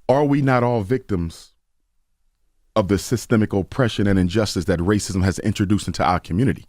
are we not all victims of the systemic oppression and injustice that racism has introduced into our community?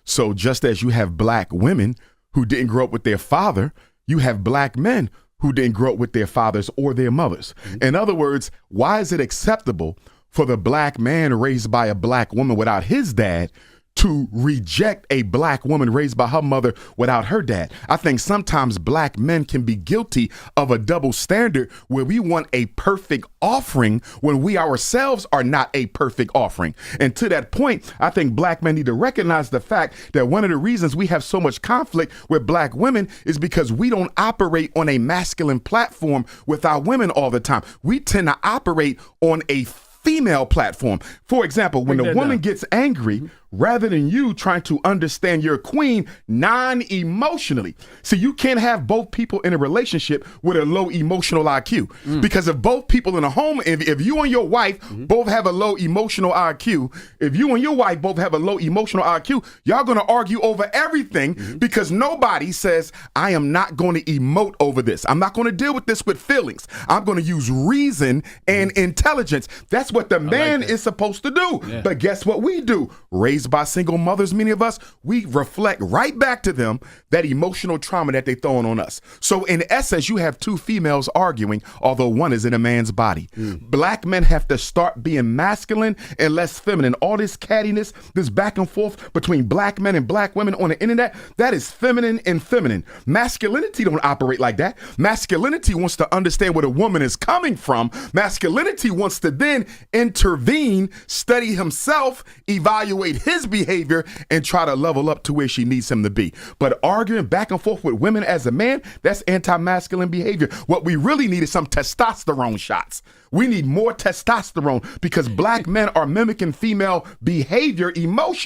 So just as you have black women who didn't grow up with their father, you have black men who didn't grow up with their fathers or their mothers. Mm-hmm. In other words, why is it acceptable for the black man raised by a black woman without his dad to reject a black woman raised by her mother without her dad? I think sometimes black men can be guilty of a double standard where we want a perfect offering when we ourselves are not a perfect offering. And to that point, I think black men need to recognize the fact that one of the reasons we have so much conflict with black women is because we don't operate on a masculine platform with our women all the time. We tend to operate on a female platform. For example, when a woman gets angry, rather than you trying to understand your queen non-emotionally. See, you can't have both people in a relationship with a low emotional IQ. Because if both people in a home, if you and your wife both have a low emotional IQ, if you and your wife both have a low emotional IQ, y'all gonna argue over everything because nobody says, I am not going to emote over this. I'm not gonna deal with this with feelings. I'm gonna use reason and intelligence. That's what the man is supposed to do. Yeah. But guess what we do? Raised by single mothers, many of us, we reflect right back to them that emotional trauma that they throwing on us. So in essence, you have two females arguing, although one is in a man's body. Black men have to start being masculine and less feminine. All this cattiness, this back and forth between black men and black women on the internet, that is feminine and feminine. Masculinity don't operate like that. Masculinity wants to understand where the woman is coming from. Masculinity wants to then intervene, study himself, evaluate his behavior, and try to level up to where she needs him to be. But arguing back and forth with women as a man, that's anti-masculine behavior. What we really need is some testosterone shots. We need more testosterone because black men are mimicking female behavior, emotion.